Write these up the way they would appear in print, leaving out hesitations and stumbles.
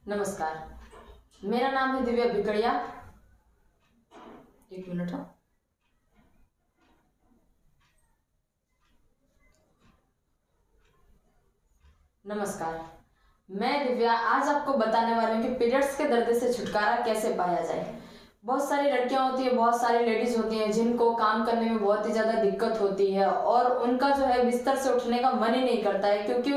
नमस्कार, मेरा नाम है दिव्या भिकड़िया। एक मिनट। नमस्कार, मैं दिव्या आज आपको बताने वाली हूँ कि पीरियड्स के दर्द से छुटकारा कैसे पाया जाए। बहुत सारी लड़कियां होती है, बहुत सारी लेडीज होती हैं जिनको काम करने में बहुत ही ज़्यादा दिक्कत होती है और उनका जो है बिस्तर से उठने का मन ही नहीं करता है, क्योंकि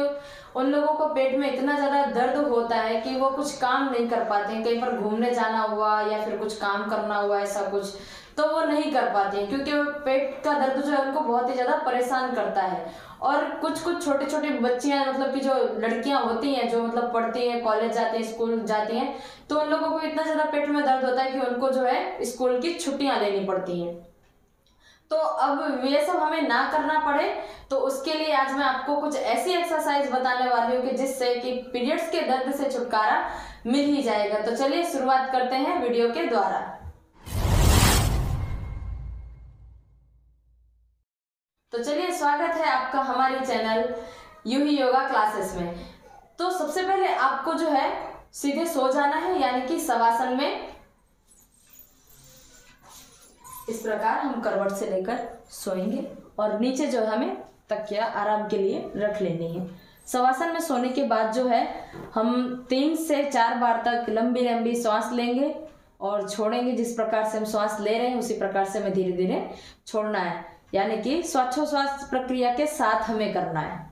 उन लोगों को पेट में इतना ज़्यादा दर्द होता है कि वो कुछ काम नहीं कर पाते हैं। कहीं पर घूमने जाना हुआ या फिर कुछ काम करना हुआ ऐसा कुछ, तो वो नहीं कर पाते हैं क्योंकि पेट का दर्द जो है उनको बहुत ही ज़्यादा परेशान करता है। और कुछ कुछ छोटी छोटी बच्चियां, मतलब कि जो लड़कियां होती हैं जो मतलब पढ़ती हैं, कॉलेज जाती हैं, स्कूल जाती हैं, तो उन लोगों को इतना ज़्यादा पेट में दर्द होता है कि उनको जो है स्कूल की छुट्टियां लेनी पड़ती हैं। तो अब ये सब हमें ना करना पड़े, तो उसके लिए आज मैं आपको कुछ ऐसी एक्सरसाइज बताने वाली हूँ कि जिससे कि पीरियड्स के दर्द से छुटकारा मिल ही जाएगा। तो चलिए शुरुआत करते हैं वीडियो के द्वारा। तो चलिए, स्वागत है आपका हमारे चैनल यूं ही योगा क्लासेस में। तो सबसे पहले आपको जो है सीधे सो जाना है, यानी कि शवासन में। इस प्रकार हम करवट से लेकर सोएंगे और नीचे जो है हमें तकिया आराम के लिए रख लेनी है। शवासन में सोने के बाद जो है हम 3 से 4 बार तक लंबी लंबी सांस लेंगे और छोड़ेंगे। जिस प्रकार से हम सांस ले रहे हैं उसी प्रकार से हमें धीरे धीरे छोड़ना है, यानी कि श्वासोच्छ्वास प्रक्रिया के साथ हमें करना है।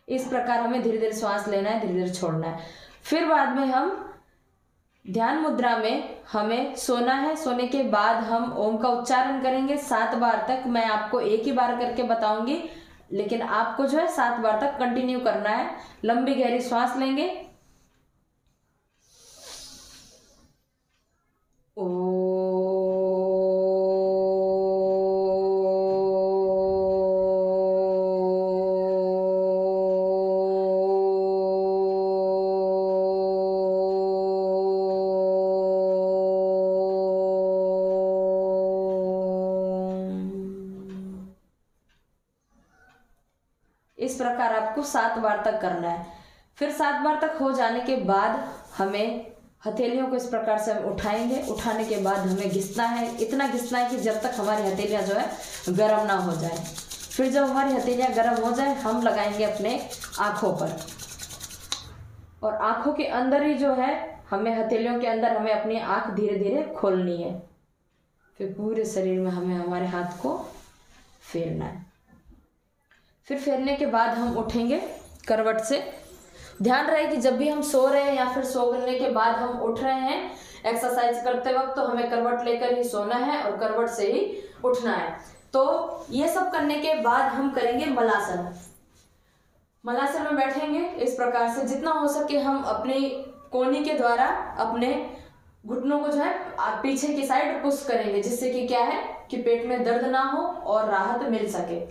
इस प्रकार हमें धीरे धीरे सांस लेना है, धीरे धीरे छोड़ना है। फिर बाद में हम ध्यान मुद्रा में हमें सोना है। सोने के बाद हम ओम का उच्चारण करेंगे 7 बार तक। मैं आपको एक ही बार करके बताऊंगी, लेकिन आपको जो है 7 बार तक कंटिन्यू करना है। लंबी गहरी सांस लेंगे। इस प्रकार आपको 7 बार तक करना है। फिर 7 बार तक हो जाने के बाद हमें हथेलियों को इस प्रकार से हम उठाएंगे। उठाने के बाद हमें घिसना है, इतना घिसना है कि जब तक हमारी हथेलियां जो है गर्म ना हो जाए। फिर जब हमारी हथेलियां गर्म हो जाए हम लगाएंगे अपने आँखों पर, और आँखों के अंदर ही जो है हमें हथेलियों के अंदर हमें अपनी आँख धीरे धीरे खोलनी है। फिर पूरे शरीर में हमें हमारे हाथ को फेरना है। फिर फेरने के बाद हम उठेंगे करवट से। ध्यान रहे कि जब भी हम सो रहे हैं या फिर सोने के बाद हम उठ रहे हैं एक्सरसाइज करते वक्त, तो हमें करवट लेकर ही सोना है और करवट से ही उठना है। तो ये सब करने के बाद हम करेंगे मलासन। मलासन में बैठेंगे इस प्रकार से। जितना हो सके हम अपनी कोहनी के द्वारा अपने घुटनों को जो है पीछे की साइड पुश करेंगे, जिससे कि क्या है कि पेट में दर्द ना हो और राहत मिल सके।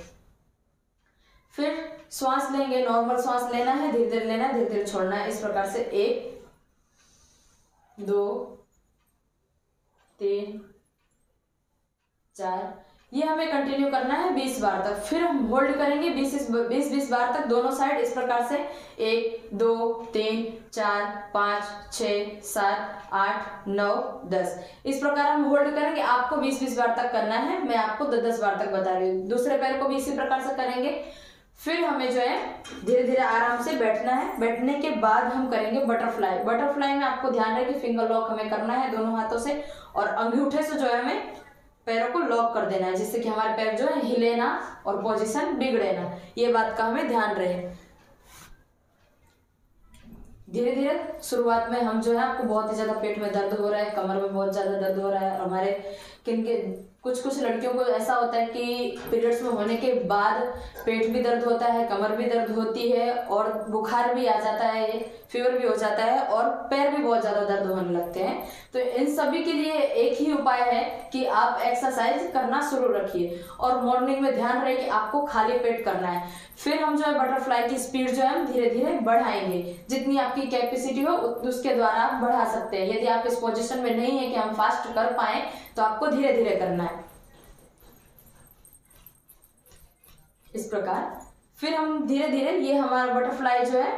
फिर श्वास लेंगे, नॉर्मल श्वास लेना है, धीरे धीरे लेना है, धीरे धीरे छोड़ना है। इस प्रकार से 1 2 3 4 ये हमें कंटिन्यू करना है 20 बार तक। फिर हम होल्ड करेंगे 20 बार तक दोनों साइड। इस प्रकार से 1 2 3 4 5 6 7 8 9 10 इस प्रकार हम होल्ड करेंगे। आपको 20 बार तक करना है, मैं आपको 10 बार तक बता रही हूँ। दूसरे पैर को भी इसी प्रकार से करेंगे। फिर हमें जो है धीरे धीरे आराम से बैठना है। बैठने के बाद हम करेंगे बटरफ्लाई। बटरफ्लाई में आपको ध्यान रहे कि फिंगर लॉक हमें करना है दोनों हाथों से, और अंगूठे से जो है हमें पैरों को लॉक कर देना है, जिससे कि हमारे पैर जो है हिले ना और पोजीशन बिगड़े ना। ये बात का हमें ध्यान रहे। धीरे धीरे शुरुआत में हम जो है, आपको बहुत ही ज्यादा पेट में दर्द हो रहा है, कमर में बहुत ज्यादा दर्द हो रहा है, और हमारे कुछ लड़कियों को ऐसा होता है कि पीरियड्स में होने के बाद पेट भी दर्द होता है, कमर भी दर्द होती है, और बुखार भी आ जाता है, फीवर भी हो जाता है, और पैर भी बहुत ज़्यादा दर्द होने लगते हैं। तो इन सभी के लिए एक ही उपाय है कि आप एक्सरसाइज करना शुरू रखिए, और मॉर्निंग में ध्यान रहे कि आपको खाली पेट करना है। फिर हम जो है बटरफ्लाई की स्पीड जो है हम धीरे धीरे बढ़ाएंगे। जितनी आपकी कैपेसिटी हो उसके द्वारा आप बढ़ा सकते हैं। यदि आप इस पोजीशन में नहीं है कि हम फास्ट कर पाए, तो आपको धीरे धीरे करना है। इस प्रकार। फिर हम धीरे धीरे, ये हमारा बटरफ्लाई जो है,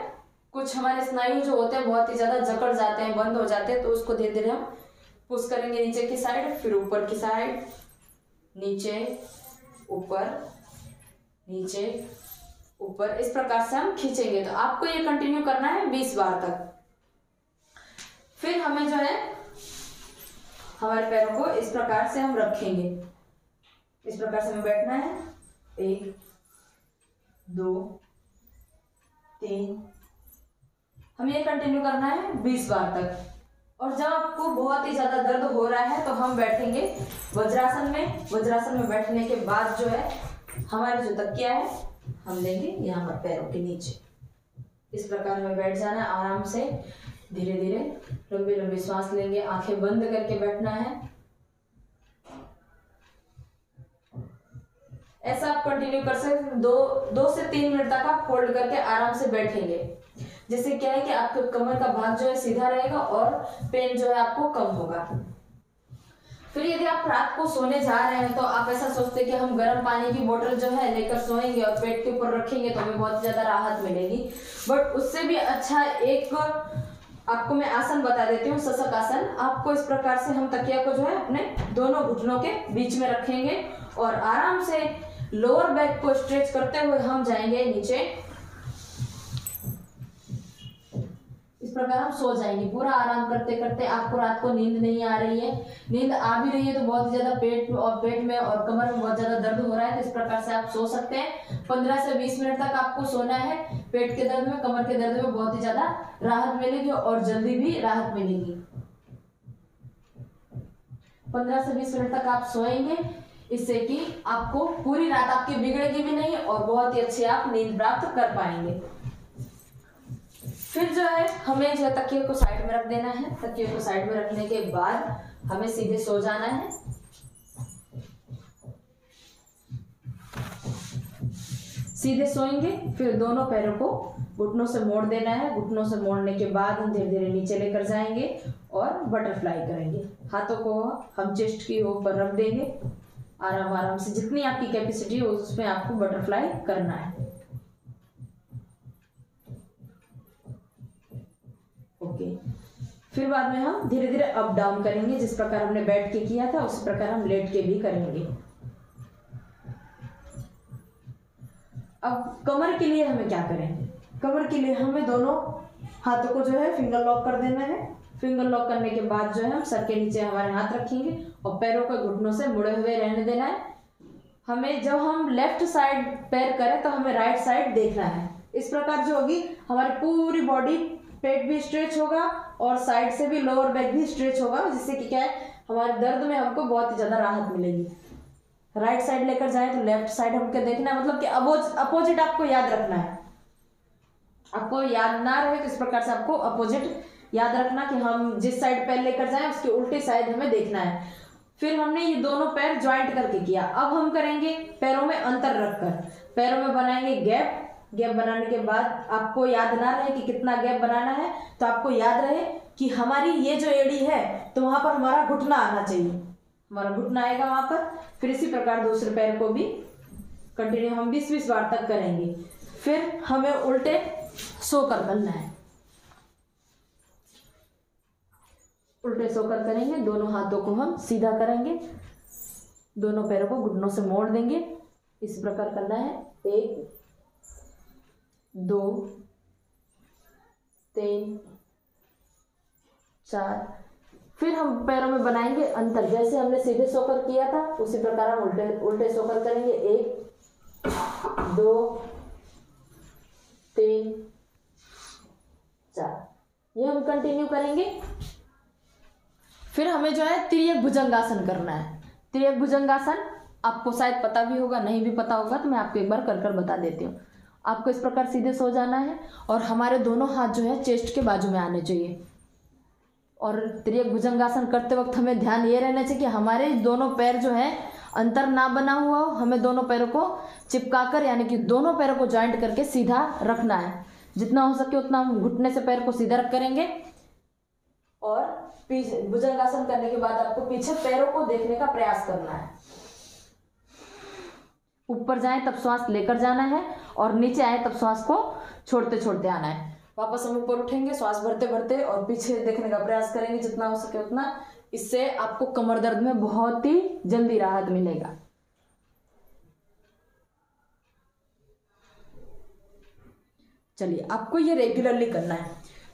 कुछ हमारे स्नायु जो होते हैं बहुत ही ज्यादा जकड़ जाते हैं, बंद हो जाते हैं, तो उसको धीरे धीरे हम पुश करेंगे नीचे की साइड, फिर ऊपर की साइड, नीचे ऊपर, नीचे ऊपर, इस प्रकार से हम खींचेंगे। तो आपको ये कंटिन्यू करना है 20 बार तक। फिर हमें जो है हमारे पैरों को इस प्रकार से हम रखेंगे, इस प्रकार से हमें बैठना है। 1 2 3, हमें ये कंटिन्यू करना है 20 बार तक। और जब आपको बहुत ही ज्यादा दर्द हो रहा है तो हम बैठेंगे वज्रासन में। वज्रासन में बैठने के बाद जो है हमारी जो तकिया है हम लेंगे यहाँ पर पैरों के नीचे, इस प्रकार में बैठ जाना है आराम से। धीरे धीरे लंबी लंबी सांस लेंगे, आंखें बंद करके बैठना है। ऐसा आप कंटिन्यू कर सकते, 2 से 3 मिनट तक आप होल्ड करके आराम से बैठेंगे। जिससे क्या है कि आपके कमर का भाग जो है सीधा रहेगा और पेन जो है आपको कम होगा। फिर यदि आप रात को सोने जा रहे हैं तो आप ऐसा सोचते हैं कि हम गर्म पानी की बोतल जो है लेकर सोएंगे और पेट के ऊपर रखेंगे तो हमें बहुत ज्यादा राहत मिलेगी। बट उससे भी अच्छा एक आपको मैं आसन बता देती हूँ, शशक आसन। आपको इस प्रकार से हम तकिया को जो है अपने दोनों घुटनों के बीच में रखेंगे और आराम से लोअर बैक को स्ट्रेच करते हुए हम जाएंगे नीचे। इस प्रकार हम सो जाएंगे पूरा आराम करते करते। आपको रात को नींद नहीं आ रही है, नींद आ भी रही है तो बहुत ज्यादा पेट में और कमर में बहुत ज्यादा दर्द हो रहा है, तो इस प्रकार से आप सो सकते हैं। 15 से 20 मिनट तक आपको सोना है। पेट के दर्द में, कमर के दर्द में बहुत ही ज्यादा राहत मिलेगी और जल्दी भी राहत मिलेगी। 15 से 20 मिनट तक आप सोएंगे, इससे कि आपको पूरी रात आपकी बिगड़ेगी भी नहीं और बहुत ही अच्छी आप नींद प्राप्त कर पाएंगे। फिर जो है हमें जो है तकिए को साइड में रख देना है। तकिए को साइड में रखने के बाद हमें सीधे सो जाना है। सीधे सोएंगे, फिर दोनों पैरों को घुटनों से मोड़ देना है। घुटनों से मोड़ने के बाद हम धीरे धीरे नीचे लेकर जाएंगे और बटरफ्लाई करेंगे। हाथों को हम चेस्ट के ऊपर रख देंगे, आराम आराम से, जितनी आपकी कैपेसिटी हो उसमें आपको बटरफ्लाई करना है। ओके। फिर बाद में हम धीरे धीरे अप डाउन करेंगे, जिस प्रकार हमने बैठ के किया था उसी प्रकार हम लेट के भी करेंगे। अब कमर के लिए हमें क्या करें? कमर के लिए हमें दोनों हाथों को जो है फिंगर लॉक कर देना है। फिंगर लॉक करने के बाद जो है हम सर के नीचे हमारे हाथ रखेंगे और पैरों को घुटनों से मुड़े हुए रहने देना है। हमें जब हम लेफ्ट साइड पैर करें तो हमें राइट साइड देखना है। इस प्रकार जो होगी हमारी पूरी बॉडी, पेट भी स्ट्रेच होगा और साइड से भी लोअर बैक भी स्ट्रेच होगा, जिससे कि क्या है हमारे दर्द में हमको बहुत ही ज्यादा राहत मिलेगी। राइट साइड लेकर जाए तो लेफ्ट साइड हमको देखना है, मतलब कि अपोजिट आपको याद रखना है। आपको याद ना रहे तो इस प्रकार से आपको अपोजिट याद रखना कि हम जिस साइड पैर लेकर जाएं उसके उल्टे साइड हमें देखना है। फिर हमने ये दोनों पैर ज्वाइंट करके किया। अब हम करेंगे पैरों में अंतर रखकर, पैरों में बनाएंगे गैप। गैप बनाने के बाद आपको याद ना रहे कि कितना गैप बनाना है, तो आपको याद रहे कि हमारी ये जो एड़ी है तो वहां पर हमारा घुटना आना चाहिए, हमारा घुटना आएगा वहां पर। फिर इसी प्रकार दूसरे पैर को भी कंटिन्यू हम 20-20 बार तक करेंगे। फिर हमें उल्टे सोकर करना है। उल्टे सोकर करेंगे, दोनों हाथों को हम सीधा करेंगे, दोनों पैरों को घुटनों से मोड़ देंगे। इस प्रकार करना है। 1 2 3 4। फिर हम पैरों में बनाएंगे अंतर, जैसे हमने सीधे सोकर किया था उसी प्रकार हम उल्टे सोकर करेंगे। 1 2 3 4, ये हम कंटिन्यू करेंगे। फिर हमें जो है त्रियक भुजंगासन करना है। त्रियक भुजंगासन आपको शायद पता भी होगा, नहीं भी पता होगा तो मैं आपको एक बार कर बता देती हूँ। आपको इस प्रकार सीधे सो जाना है और हमारे दोनों हाथ जो है चेस्ट के बाजू में आने चाहिए। और त्रियक भुजंगासन करते वक्त हमें ध्यान ये रहना चाहिए कि हमारे दोनों पैर जो है अंतर ना बना हुआ हो। हमें दोनों पैरों को चिपकाकर, यानी कि दोनों पैरों को ज्वाइंट करके सीधा रखना है। जितना हो सके उतना हम घुटने से पैर को सीधा रख करेंगे। और पीछे भुजंगासन करने के बाद आपको पीछे पैरों को देखने का प्रयास करना है। ऊपर जाएं तब श्वास लेकर जाना है और नीचे आए तब श्वास को छोड़ते छोड़ते आना है। वापस हम ऊपर उठेंगे श्वास भरते भरते और पीछे देखने का प्रयास करेंगे जितना हो सके उतना। इससे आपको कमर दर्द में बहुत ही जल्दी राहत मिलेगा। चलिए, आपको ये रेगुलरली करना है।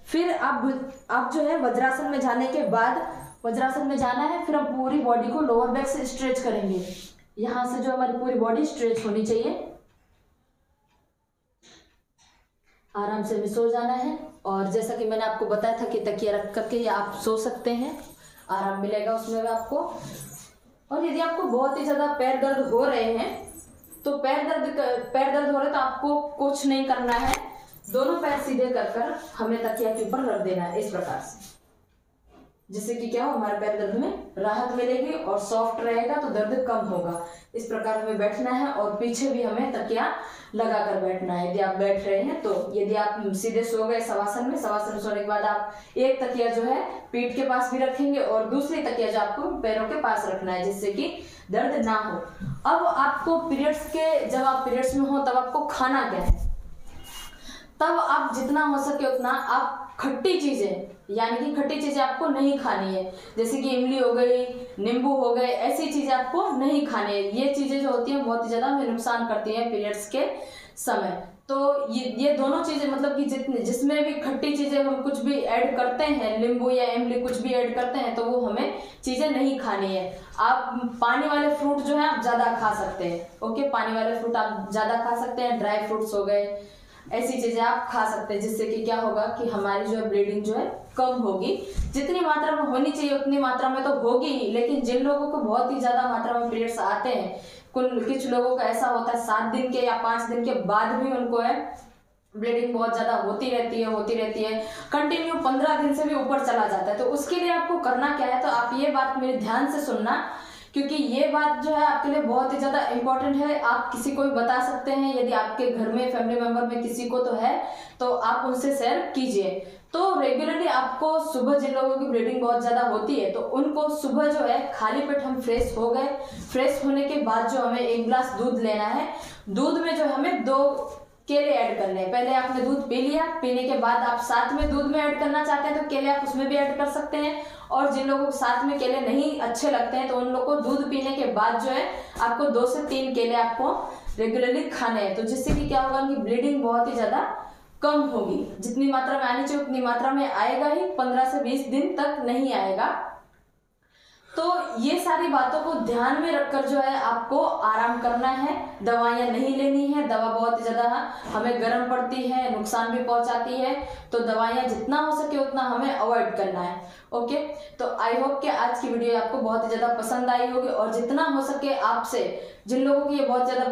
फिर आप जो है वज्रासन में जाने के बाद, वज्रासन में जाना है, फिर हम पूरी बॉडी को लोअर बैक से स्ट्रेच करेंगे। यहां से जो हमारी पूरी बॉडी स्ट्रेच होनी चाहिए। आराम से हमें सो जाना है और जैसा कि मैंने आपको बताया था कि तकिया रख करके या आप सो सकते हैं, आराम मिलेगा उसमें भी आपको। और यदि आपको बहुत ही ज्यादा पैर दर्द हो रहे हैं तो पैर दर्द हो रहे तो आपको कुछ नहीं करना है, दोनों पैर सीधे कर हमें तकिया के ऊपर रख देना है इस प्रकार से, जिससे कि क्या हो, हमारे पैर दर्द में राहत मिलेगी और सॉफ्ट रहेगा तो दर्द कम होगा। इस प्रकार हमें बैठना है और पीछे भी हमें तकिया लगा कर बैठना है यदि आप बैठ रहे हैं तो। यदि आप सीधे सो गए शवासन में, शवासन में सोने के बाद आप एक तकिया जो है पीठ के पास भी रखेंगे और दूसरी तकिया जो आपको पैरों के पास रखना है, जिससे कि दर्द ना हो। अब आपको जब आप पीरियड्स में हो तब आपको खाना क्या है, तब आप जितना हो सके उतना आप खट्टी चीजें, यानी कि खट्टी चीजें आपको नहीं खानी है, जैसे कि इमली हो गई, नींबू हो गए, ऐसी चीजें आपको नहीं खानी है। ये चीजें जो होती हैं बहुत ही ज्यादा हमें नुकसान करती हैं पीरियड्स के समय। तो ये दोनों चीजें, मतलब कि जिसमें भी खट्टी चीजें हम कुछ भी ऐड करते हैं, नींबू या इमली कुछ भी ऐड करते हैं, तो वो हमें चीजें नहीं खानी है। आप पानी वाले फ्रूट जो है आप ज्यादा खा सकते हैं। ओके, पानी वाले फ्रूट आप ज्यादा खा सकते हैं, ड्राई फ्रूट्स हो गए, ऐसी चीजें आप खा सकते हैं, जिससे कि क्या होगा कि हमारी जो है ब्लीडिंग जो है कम होगी। जितनी मात्रा में होनी चाहिए उतनी मात्रा में तो होगी ही, लेकिन जिन लोगों को बहुत ही ज्यादा मात्रा में पीरियड्स आते हैं, कुछ लोगों का ऐसा होता है 7 दिन के या 5 दिन के बाद भी उनको है ब्लीडिंग बहुत ज्यादा होती रहती है, कंटिन्यू 15 दिन से भी ऊपर चला जाता है। तो उसके लिए आपको करना क्या है, तो आप ये बात मेरे ध्यान से सुनना, क्योंकि ये बात जो है आपके लिए बहुत ही ज्यादा इंपॉर्टेंट है। आप किसी को भी बता सकते हैं, यदि आपके घर में फैमिली मेंबर में किसी को तो है तो आप उनसे शेयर कीजिए। तो रेगुलरली आपको सुबह, जिन लोगों की ब्लीडिंग बहुत ज्यादा होती है तो उनको सुबह जो है खाली पेट हम फ्रेश हो गए, फ्रेश होने के बाद जो हमें 1 गिलास दूध लेना है। दूध में जो हमें 2 केले ऐड करने हैं। पहले आपने दूध पी लिया, पीने के बाद आप साथ में दूध में ऐड करना चाहते हैं तो केले आप उसमें भी ऐड कर सकते हैं, और जिन लोगों को साथ में केले नहीं अच्छे लगते हैं तो उन लोगों को दूध पीने के बाद जो है आपको 2 से 3 केले आपको रेगुलरली खाने हैं। तो जिससे कि क्या होगा कि ब्लीडिंग बहुत ही ज्यादा कम होगी। जितनी मात्रा में आनी चाहिए उतनी मात्रा में आएगा ही, 15 से 20 दिन तक नहीं आएगा। तो ये सारी बातों को ध्यान में रखकर जो है आपको आराम करना है, दवाइयां नहीं लेनी है। दवा बहुत ही ज्यादा हमें गर्म पड़ती है, नुकसान भी पहुंचाती है, तो दवाइयां जितना हो सके उतना हमें अवॉइड करना है। ओके, तो आई होप कि आज की वीडियो आपको बहुत ही ज्यादा पसंद आई होगी, और जितना हो सके आपसे, जिन लोगों की ये बहुत ज्यादा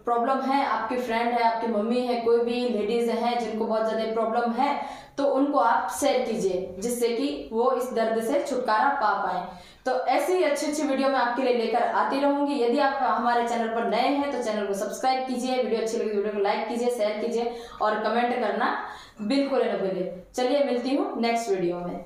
प्रॉब्लम है, आपके फ्रेंड है, आपकी मम्मी है, कोई भी लेडीज है जिनको बहुत ज्यादा प्रॉब्लम है, तो उनको आप शेयर कीजिए, जिससे कि वो इस दर्द से छुटकारा पा पाए। तो ऐसी ही अच्छी वीडियो मैं आपके लिए लेकर आती रहूंगी। यदि आप हमारे चैनल पर नए हैं तो चैनल को सब्सक्राइब कीजिए, वीडियो अच्छी लगी वीडियो को लाइक कीजिए, शेयर कीजिए और कमेंट करना बिल्कुल न भूलिए। चलिए, मिलती हूँ नेक्स्ट वीडियो में।